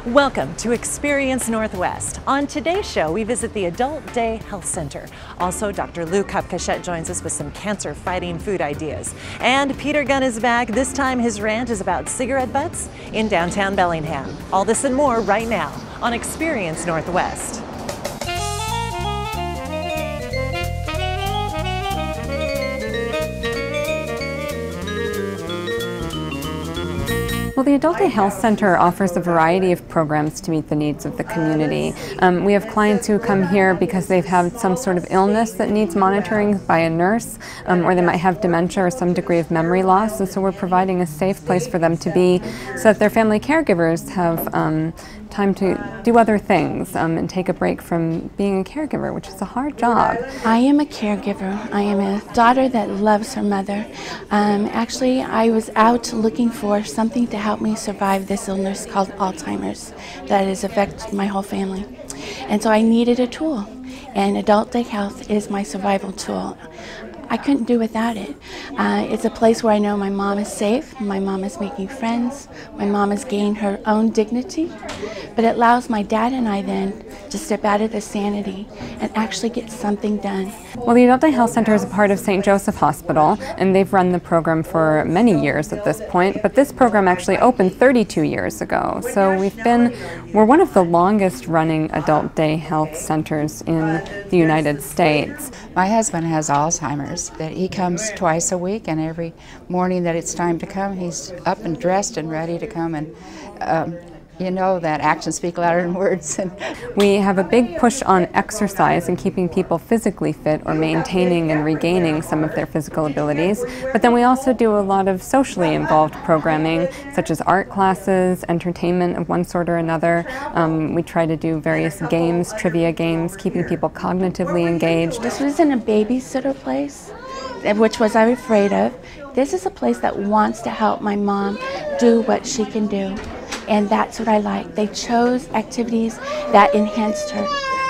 Welcome to Experience Northwest. On today's show, we visit the Adult Day Health Center. Also, Dr. Lou Kupkachet joins us with some cancer-fighting food ideas. And Peter Gunn is back. This time, his rant is about cigarette butts in downtown Bellingham. All this and more right now on Experience Northwest. Well, the Adult Day Health Center offers a variety of programs to meet the needs of the community. We have clients who come here because they've had some sort of illness that needs monitoring by a nurse, or they might have dementia or some degree of memory loss, and so we're providing a safe place for them to be so that their family caregivers have time to do other things and take a break from being a caregiver, which is a hard job. I am a caregiver. I am a daughter that loves her mother. Actually, I was out looking for something to help me survive this illness called Alzheimer's that has affected my whole family. And so I needed a tool, and Adult Day Health is my survival tool. I couldn't do without it. It's a place where I know my mom is safe, my mom is making friends, my mom has gained her own dignity, but it allows my dad and I then to step out of the sanity and actually get something done. Well, the Adult Day Health Center is a part of St. Joseph Hospital, and they've run the program for many years at this point, but this program actually opened 32 years ago. So we're one of the longest running Adult Day Health Centers in the United States. My husband has Alzheimer's. That he comes twice a week, and every morning that it's time to come, he's up and dressed and ready to come, and you know that actions speak louder than words. We have a big push on exercise and keeping people physically fit or maintaining and regaining some of their physical abilities, but then we also do a lot of socially involved programming such as art classes, entertainment of one sort or another. We try to do various games, trivia games, keeping people cognitively engaged. This wasn't a babysitter place, which was I was afraid of. This is a place that wants to help my mom do what she can do. And that's what I like. They chose activities that enhanced her.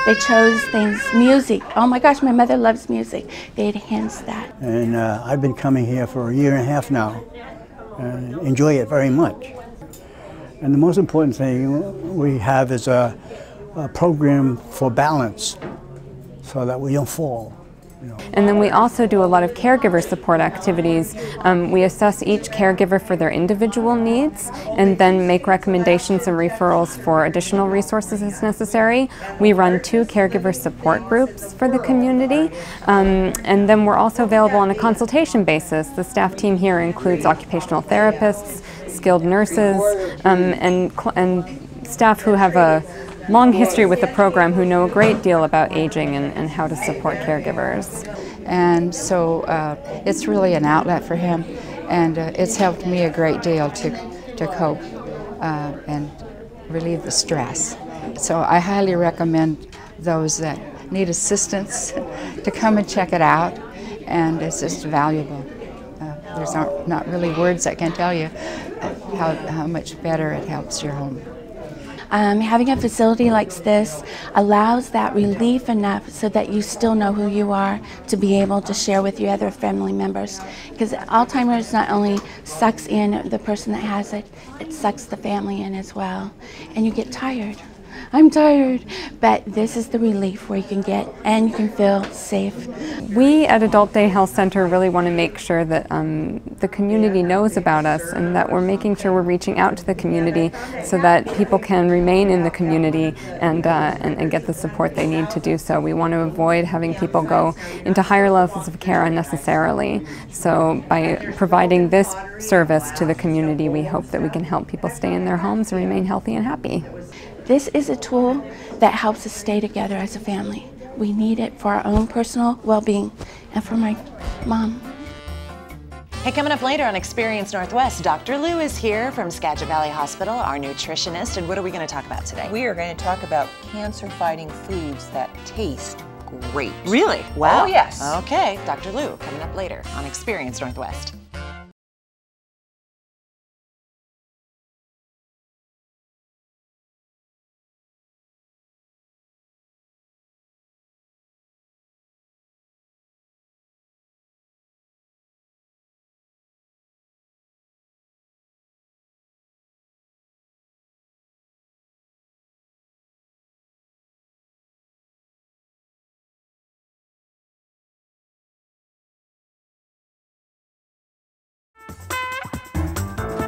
They chose things, music. Oh my gosh, my mother loves music. They enhanced that. And I've been coming here for a year and a half now. Enjoy it very much. And the most important thing we have is a program for balance so that we don't fall. And then we also do a lot of caregiver support activities. We assess each caregiver for their individual needs and then make recommendations and referrals for additional resources as necessary. We run 2 caregiver support groups for the community, and then we're also available on a consultation basis. The staff team here includes occupational therapists, skilled nurses, and staff who have a long history with the program, who know a great deal about aging and how to support caregivers. And so it's really an outlet for him, and it's helped me a great deal to cope and relieve the stress. So I highly recommend those that need assistance to come and check it out, and it's just valuable. There's not really words that can tell you how much better it helps your home. Having a facility like this allows that relief enough so that you still know who you are to be able to share with your other family members. Because Alzheimer's not only sucks in the person that has it, it sucks the family in as well. And you get tired. I'm tired, but this is the relief where you can get and you can feel safe. We at Adult Day Health Center really want to make sure that the community knows about us and that we're making sure we're reaching out to the community so that people can remain in the community and get the support they need to do so. We want to avoid having people go into higher levels of care unnecessarily. So by providing this service to the community, we hope that we can help people stay in their homes and remain healthy and happy. This is a tool that helps us stay together as a family. We need it for our own personal well-being and for my mom. Hey, coming up later on Experience Northwest, Dr. Lou is here from Skagit Valley Hospital, our nutritionist, and what are we going to talk about today? We are going to talk about cancer-fighting foods that taste great. Really? Wow. Oh, yes. Okay, Dr. Lou coming up later on Experience Northwest.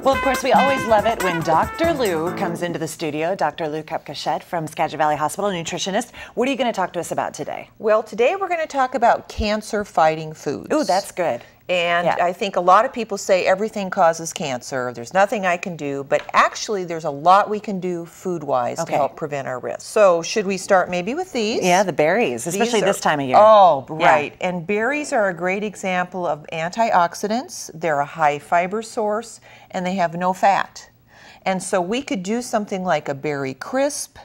Well, of course, we always love it when Dr. Lou comes into the studio. Dr. Lou Kupka from Skagit Valley Hospital, nutritionist. What are you going to talk to us about today? Well, today we're going to talk about cancer-fighting foods. Ooh, that's good. And Yeah. I think a lot of people say everything causes cancer. There's nothing I can do, but actually there's a lot we can do food-wise to help prevent our risk. So should we start maybe with these? Yeah, the berries, especially this time of year. Oh, right. Yeah. And berries are a great example of antioxidants. They're a high fiber source and they have no fat. And so we could do something like a berry crisp,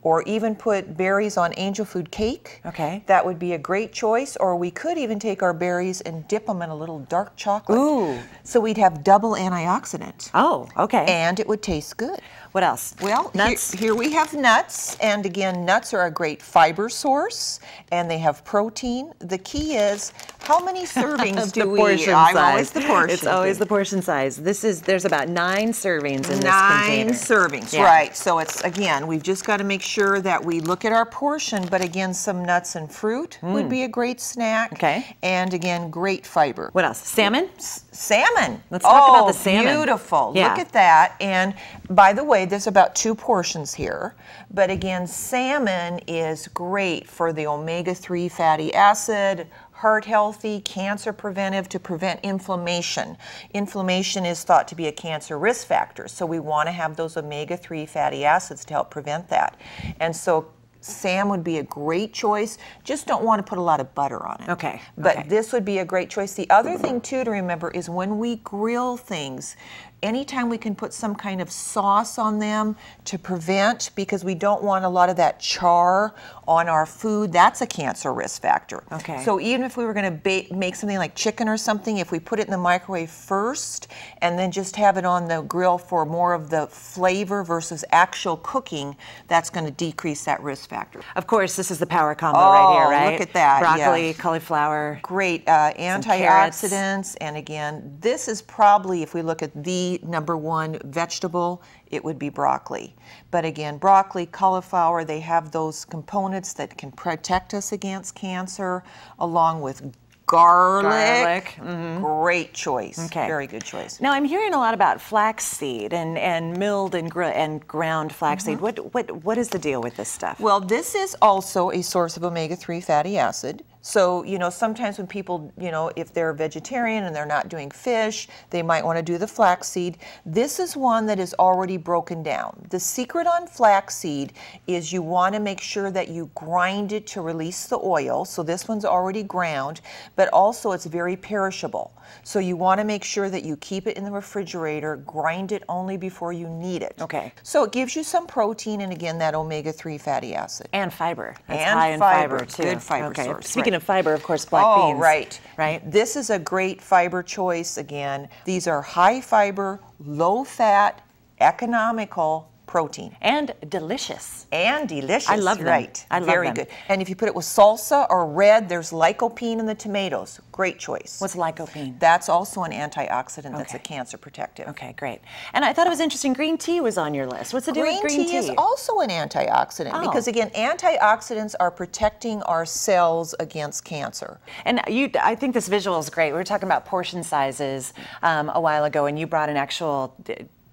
or even put berries on angel food cake. Okay. That would be a great choice. Or we could even take our berries and dip them in a little dark chocolate. Ooh. So we'd have double antioxidant. Oh, okay. And it would taste good. What else? Well, nuts. Here we have nuts. And again, nuts are a great fiber source. And they have protein. The key is, how many servings do we eat? I'm always the portion. It's always the portion size. There's about 9 servings in this container. 9 servings, Yeah. right. So it's, again, we've just got to make sure that we look at our portion, but again, some nuts and fruit would be a great snack. Okay. And again, great fiber. What else? Salmon? Salmon. Let's talk about the salmon. Beautiful. Yeah. Look at that. And by the way, there's about 2 portions here. But again, salmon is great for the omega-3 fatty acid, heart healthy, cancer preventive, to prevent inflammation. Inflammation is thought to be a cancer risk factor, so we want to have those omega-3 fatty acids to help prevent that. And so salmon would be a great choice. Just don't want to put a lot of butter on it. Okay. But this would be a great choice. The other thing too to remember is when we grill things, anytime we can put some kind of sauce on them to prevent, because we don't want a lot of that char on our food, that's a cancer risk factor. Okay. So even if we were going to make something like chicken or something, if we put it in the microwave first and then just have it on the grill for more of the flavor versus actual cooking, that's going to decrease that risk factor. Of course, this is the power combo right here, right? Look at that. Broccoli, Yeah. cauliflower. Great carrots. antioxidants, and again, this is probably, if we look at the #1 vegetable, it would be broccoli. But again, broccoli, cauliflower, they have those components that can protect us against cancer, along with garlic. Great choice. Okay. Very good choice. Now, I'm hearing a lot about flaxseed and milled and ground flaxseed. What is the deal with this stuff? Well, this is also a source of omega-3 fatty acid. So, sometimes when people, if they're vegetarian and they're not doing fish, they might want to do the flaxseed. This is one that is already broken down. The secret on flaxseed is you want to make sure that you grind it to release the oil. So this one's already ground, but also it's very perishable. So you want to make sure that you keep it in the refrigerator, grind it only before you need it. Okay. So it gives you some protein and again, that omega-3 fatty acid. And fiber. It's And high in fiber, fiber, too. good fiber okay. source, Speaking right. of fiber, of course, black beans. Oh, right. Right? This is a great fiber choice again. These are high fiber, low fat, economical protein. And delicious. And delicious. I love them. Right. I love Very them. good. And if you put it with salsa or red, there's lycopene in the tomatoes. Great choice. What's lycopene? That's also an antioxidant that's a cancer protective. Okay, great. And I thought it was interesting, green tea was on your list. What's the deal with green tea? Green tea is also an antioxidant because, again, antioxidants are protecting our cells against cancer. And I think this visual is great. We were talking about portion sizes a while ago, and you brought an actual...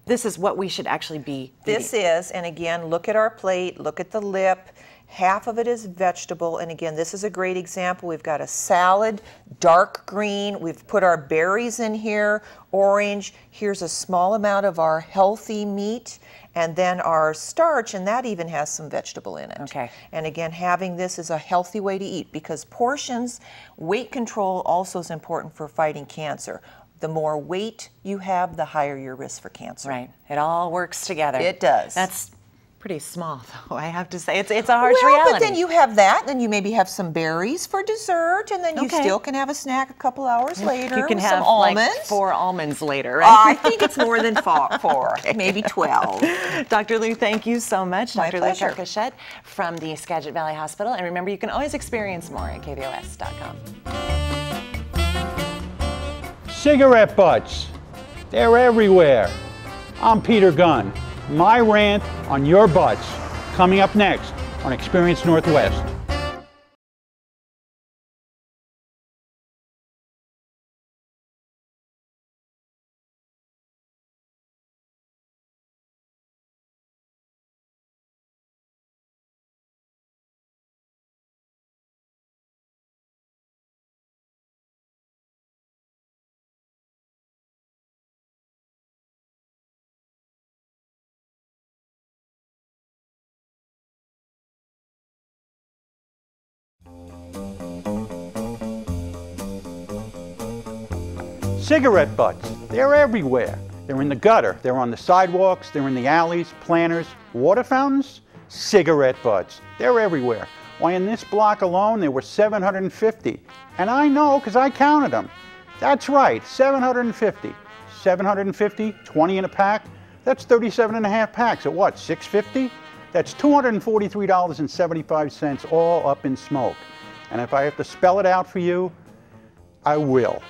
This is what we should actually be eating. This is, and again, look at our plate, look at the lip. Half of it is vegetable, and again, this is a great example. We've got a salad, dark green. We've put our berries in here, orange. Here's a small amount of our healthy meat, and then our starch, and that even has some vegetable in it. Okay. And again, having this is a healthy way to eat because portions, weight control also is important for fighting cancer. The more weight you have, the higher your risk for cancer. Right. It all works together. It does. That's pretty small, though, I have to say. It's a harsh reality. But then you have that, and then you maybe have some berries for dessert, and then you still can have a snack a couple hours later. You can with have some almonds. like 4 almonds later, right? I think it's more than 4, maybe 12. Dr. Lou, thank you so much. My Dr. Lou pleasure. Kupka from the Skagit Valley Hospital. And remember, you can always experience more at kvos.com. Cigarette butts. They're everywhere. I'm Peter Gunn. My rant on your butts coming up next on Experience Northwest. Cigarette butts, they're everywhere. They're in the gutter, they're on the sidewalks, they're in the alleys, planters, water fountains. Cigarette butts, they're everywhere. Why, in this block alone, there were 750. And I know, because I counted them. That's right, 750. 750, 20 in a pack. That's 37 and a half packs at what, $6.50? That's $243.75 all up in smoke. And if I have to spell it out for you, I will.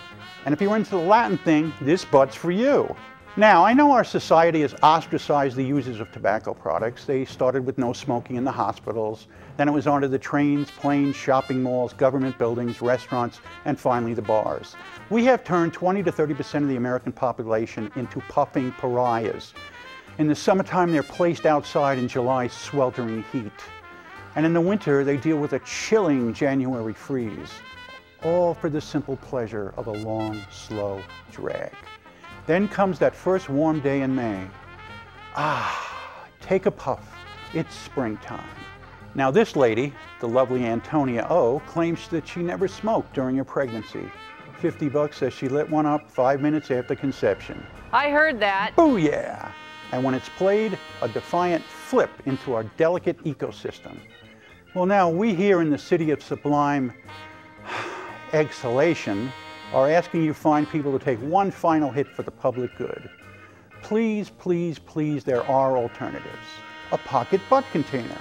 And if you're into the Latin thing, this butt's for you. Now, I know our society has ostracized the users of tobacco products. They started with no smoking in the hospitals, then it was onto the trains, planes, shopping malls, government buildings, restaurants, and finally the bars. We have turned 20 to 30% of the American population into puffing pariahs. In the summertime, they're placed outside in July's sweltering heat. And in the winter, they deal with a chilling January freeze, all for the simple pleasure of a long, slow drag. Then comes that first warm day in May. Ah, take a puff, it's springtime. Now this lady, the lovely Antonia O, claims that she never smoked during her pregnancy. $50 says she lit one up 5 minutes after conception. I heard that. Booyah! And when it's played, a defiant flip into our delicate ecosystem. Well, now we here in the city of sublime exhalation are asking you fine people to take one final hit for the public good. Please, please, please, there are alternatives. A pocket butt container.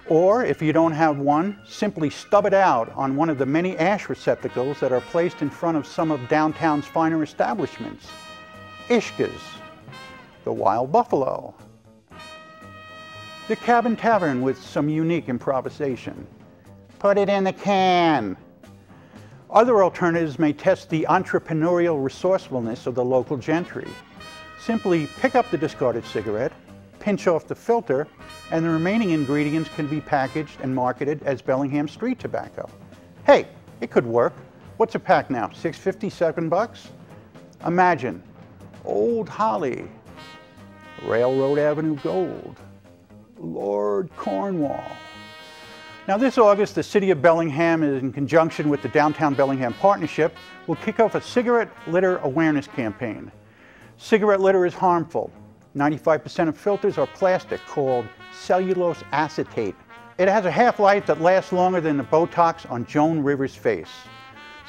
Or, if you don't have one, simply stub it out on one of the many ash receptacles that are placed in front of some of downtown's finer establishments. Ishka's, the Wild Buffalo, the Cabin Tavern with some unique improvisation. Put it in the can. Other alternatives may test the entrepreneurial resourcefulness of the local gentry. Simply pick up the discarded cigarette, pinch off the filter, and the remaining ingredients can be packaged and marketed as Bellingham street tobacco. Hey, it could work. What's a pack now, $6.50, $7? Imagine, Old Holly, Railroad Avenue Gold, Lord Cornwall. Now this August, the City of Bellingham, in conjunction with the Downtown Bellingham Partnership, will kick off a cigarette litter awareness campaign. Cigarette litter is harmful. 95% of filters are plastic called cellulose acetate. It has a half-life that lasts longer than the Botox on Joan Rivers' face.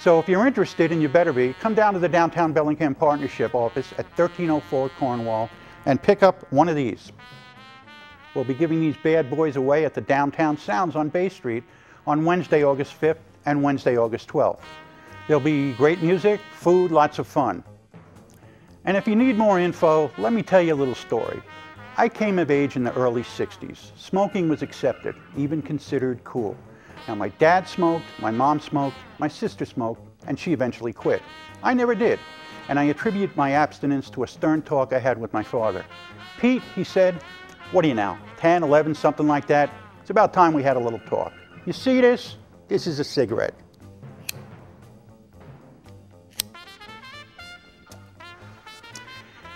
So if you're interested, and you better be, come down to the Downtown Bellingham Partnership office at 1304 Cornwall and pick up one of these. We'll be giving these bad boys away at the Downtown Sounds on Bay Street on Wednesday, August 5th and Wednesday, August 12th. There'll be great music, food, lots of fun. And if you need more info, let me tell you a little story. I came of age in the early 60s. Smoking was accepted, even considered cool. Now my dad smoked, my mom smoked, my sister smoked, and she eventually quit. I never did, and I attribute my abstinence to a stern talk I had with my father. Pete, he said, what are you now, 10, 11, something like that? It's about time we had a little talk. You see this? This is a cigarette.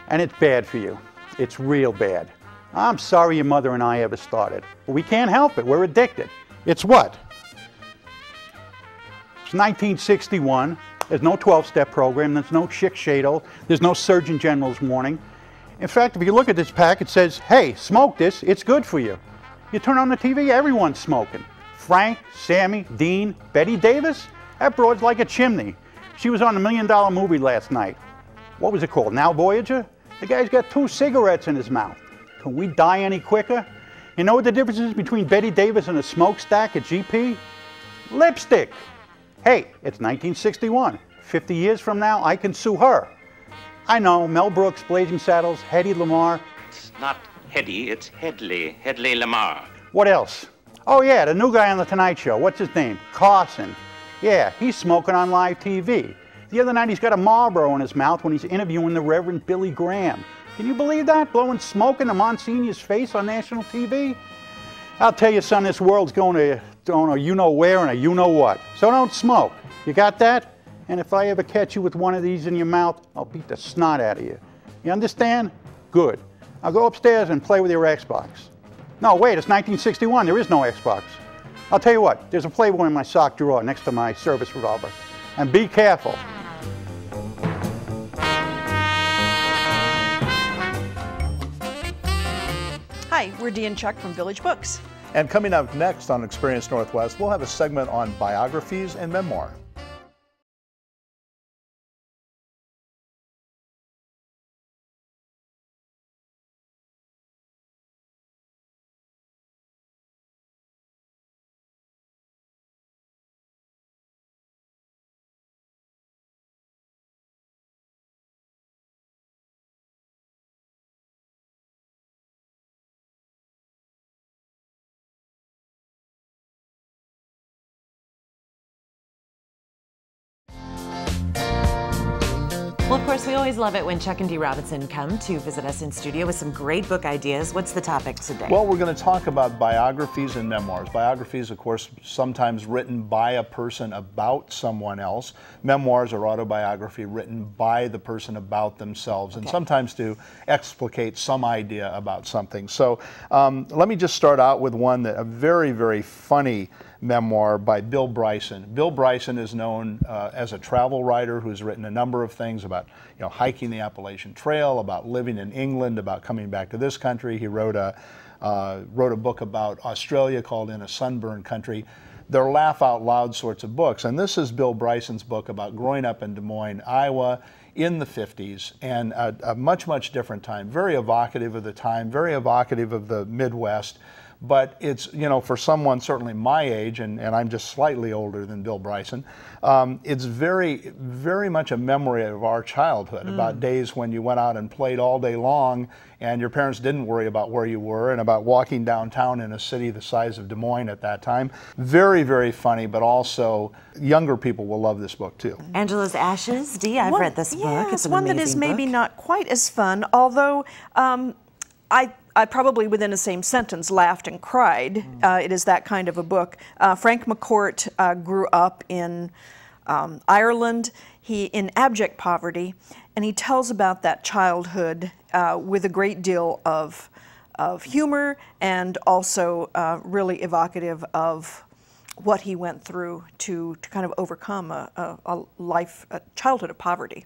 And it's bad for you. It's real bad. I'm sorry your mother and I ever started, but we can't help it. We're addicted. It's what? It's 1961. There's no 12-step program. There's no chick shadle. There's no Surgeon General's warning. In fact, if you look at this pack, it says, hey, smoke this, it's good for you. You turn on the TV, everyone's smoking. Frank, Sammy, Dean, Betty Davis, that broad's like a chimney. She was on the $1 Million movie last night. What was it called, Now Voyager? The guy's got 2 cigarettes in his mouth. Can we die any quicker? You know what the difference is between Betty Davis and a smokestack at GP? Lipstick. Hey, it's 1961. 50 years from now, I can sue her. I know, Mel Brooks, Blazing Saddles, Hedy Lamarr. It's not Hedy, it's Hedley Lamarr. What else? Oh yeah, the new guy on The Tonight Show. What's his name? Carson. Yeah, he's smoking on live TV. The other night he's got a Marlboro in his mouth when he's interviewing the Reverend Billy Graham. Can you believe that? Blowing smoke into Monsignor's face on national TV? I'll tell you, son, this world's going to a you-know-where and a you-know-what. So don't smoke. You got that? And if I ever catch you with one of these in your mouth, I'll beat the snot out of you. You understand? Good. I'll go upstairs and play with your Xbox. No, wait, it's 1961. There is no Xbox. I'll tell you what, there's a Playboy in my sock drawer next to my service revolver. And be careful. Dee and Chuck from Village Books. And coming up next on Experience Northwest, we'll have a segment on biographies and memoir. Well, of course, we always love it when Chuck and Dee Robinson come to visit us in studio with some great book ideas. What's the topic today? Well, we're going to talk about biographies and memoirs. Biographies, of course, sometimes written by a person about someone else. Memoirs are autobiography written by the person about themselves, and sometimes to explicate some idea about something. So let me just start out with one that a very, very funny memoir by Bill Bryson. Bill Bryson is known as a travel writer who's written a number of things about, hiking the Appalachian Trail, about living in England, about coming back to this country. He wrote a book about Australia called In a Sunburned Country. They're laugh out loud sorts of books, and this is Bill Bryson's book about growing up in Des Moines, Iowa in the 50s, and a much, much different time. Very evocative of the time, very evocative of the Midwest. But it's, for someone certainly my age, and I'm just slightly older than Bill Bryson, it's very, very much a memory of our childhood, about days when you went out and played all day long and your parents didn't worry about where you were, and about walking downtown in a city the size of Des Moines at that time. Very, very funny, but also younger people will love this book too. Angela's Ashes. Dee, I've read this book. It's an one that amazing is maybe book. not quite as fun, although I probably within the same sentence laughed and cried. It is that kind of a book. Frank McCourt grew up in Ireland, in abject poverty, and he tells about that childhood with a great deal of humor, and also really evocative of what he went through to kind of overcome a childhood of poverty.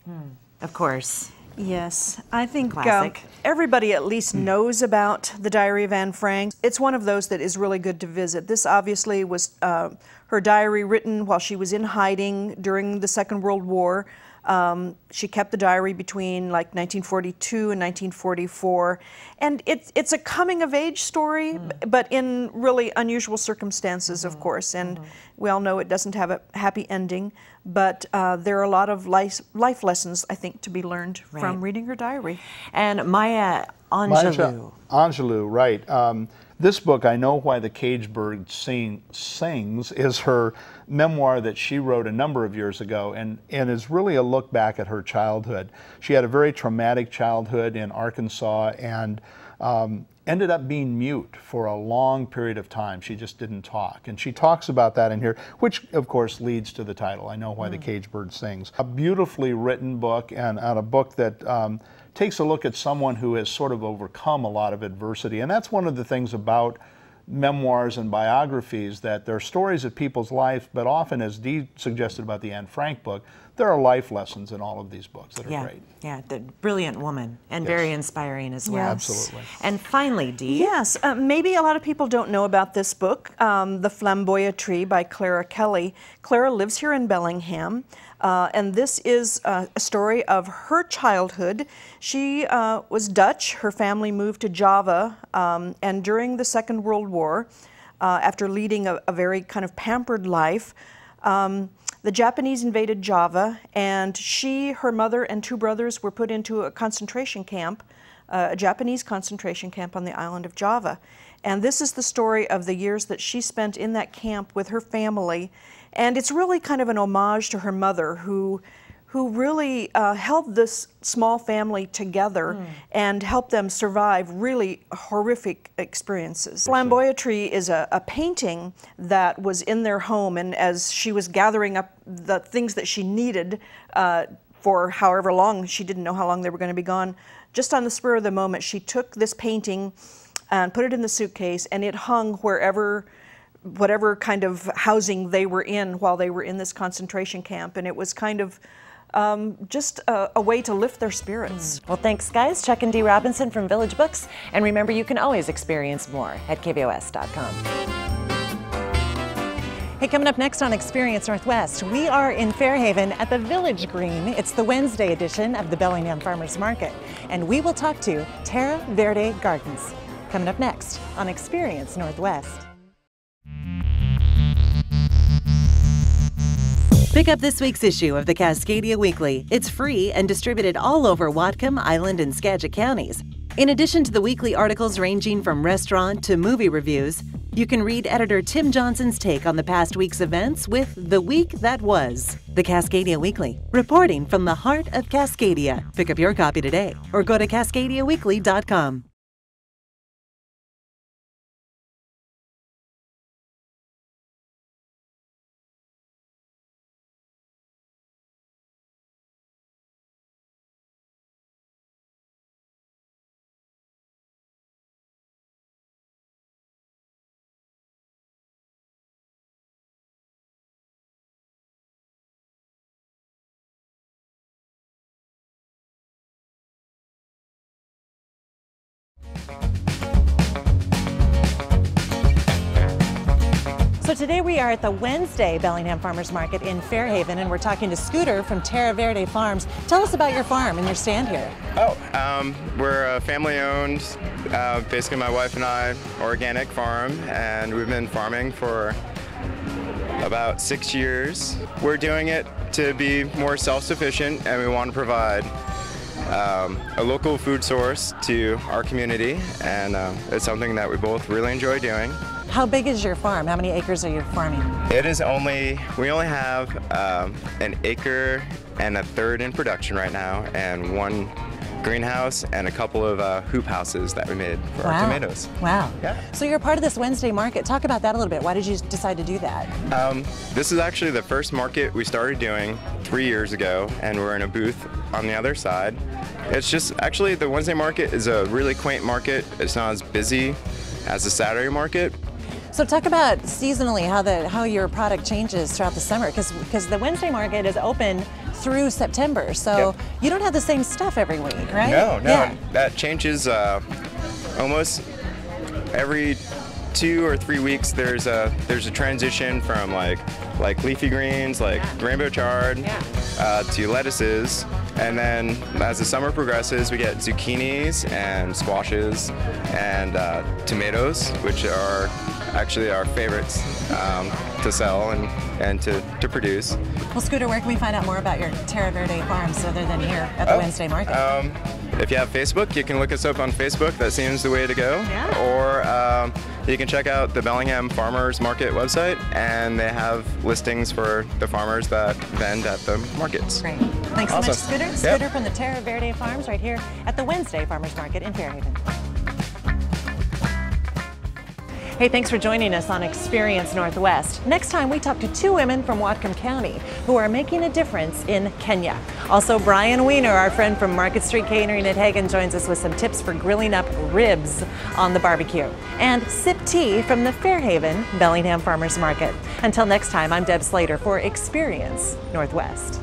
Of course. Yes, I think Classic. Everybody at least knows about the Diary of Anne Frank. It's one of those that is really good to visit. This obviously was her diary written while she was in hiding during the Second World War. She kept the diary between like 1942 and 1944. And it's a coming-of-age story, but in really unusual circumstances, of course. And we all know it doesn't have a happy ending, but there are a lot of life lessons, I think, to be learned from reading her diary. And Maya Angelou. Angelou, right. This book, I Know Why the Caged Bird Sings, is her memoir that she wrote a number of years ago, and is really a look back at her childhood. She had a very traumatic childhood in Arkansas, and ended up being mute for a long period of time. She just didn't talk. And she talks about that in here, which of course leads to the title, I Know Why the Caged Bird Sings. A beautifully written book, and a book that takes a look at someone who has sort of overcome a lot of adversity. And that's one of the things about memoirs and biographies, that they're stories of people's life, but often, as Dee suggested about the Anne Frank book, there are life lessons in all of these books that are great. Yeah, the brilliant woman, and very inspiring as well. Absolutely. And finally, Dee. Yes, maybe a lot of people don't know about this book, The Flamboyant Tree by Clara Kelly. Clara lives here in Bellingham, and this is a story of her childhood. She was Dutch. Her family moved to Java, and during the Second World War, after leading a very kind of pampered life, the Japanese invaded Java, and she, her mother, and two brothers were put into a concentration camp, a Japanese concentration camp on the island of Java. And this is the story of the years that she spent in that camp with her family. And it's really kind of an homage to her mother, who really held this small family together and helped them survive really horrific experiences. Flamboyant Tree is a painting that was in their home, and as she was gathering up the things that she needed for however long, she didn't know how long they were going to be gone, just on the spur of the moment, she took this painting and put it in the suitcase, and it hung wherever, whatever kind of housing they were in while they were in this concentration camp. And it was kind of just a way to lift their spirits. Well, thanks, guys. Chuck and Dee Robinson from Village Books. And remember, you can always experience more at kvos.com. Hey, coming up next on Experience Northwest, we are in Fairhaven at the Village Green. It's the Wednesday edition of the Bellingham Farmers Market. And we will talk to Terra, Verde Gardens. Coming up next on Experience Northwest. Pick up this week's issue of the Cascadia Weekly. It's free and distributed all over Whatcom, Island, and Skagit counties. In addition to the weekly articles ranging from restaurant to movie reviews, you can read editor Tim Johnson's take on the past week's events with The Week That Was. The Cascadia Weekly, reporting from the heart of Cascadia. Pick up your copy today or go to cascadiaweekly.com. So today we are at the Wednesday Bellingham Farmers Market in Fairhaven, and we're talking to Scooter from Terra Verde Farms. Tell us about your farm and your stand here. We're a family-owned, basically my wife and I, organic farm, and we've been farming for about 6 years. We're doing it to be more self-sufficient, and we want to provide a local food source to our community, and it's something that we both really enjoy doing. How big is your farm? How many acres are you farming? We only have an acre and a third in production right now, and one greenhouse and a couple of hoop houses that we made for our tomatoes. Wow. Yeah. So you're part of this Wednesday market. Talk about that a little bit. Why did you decide to do that? This is actually the first market we started doing 3 years ago, and we're in a booth on the other side. It's just, actually the Wednesday market is a really quaint market. It's not as busy as the Saturday market. So talk about seasonally how your product changes throughout the summer, because the Wednesday market is open through September, so you don't have the same stuff every week, right? No, that changes almost every 2 or 3 weeks. There's a transition from like leafy greens, like rainbow chard, to lettuces, and then as the summer progresses, we get zucchinis and squashes and tomatoes, which are actually our favorites to sell and to produce. Well, Scooter, where can we find out more about your Terra Verde Farms other than here at the Wednesday market? If you have Facebook, you can look us up on Facebook. That seems the way to go. Or you can check out the Bellingham Farmers Market website, and they have listings for the farmers that vend at the markets. Great. Thanks so much, Scooter. Scooter from the Terra Verde Farms right here at the Wednesday Farmers Market in Fairhaven. Hey, thanks for joining us on Experience Northwest. Next time, we talk to 2 women from Whatcom County who are making a difference in Kenya. Also, Brian Weiner, our friend from Market Street Catering at Hagen, joins us with some tips for grilling up ribs on the barbecue. And sip tea from the Fairhaven Bellingham Farmers Market. Until next time, I'm Deb Slater for Experience Northwest.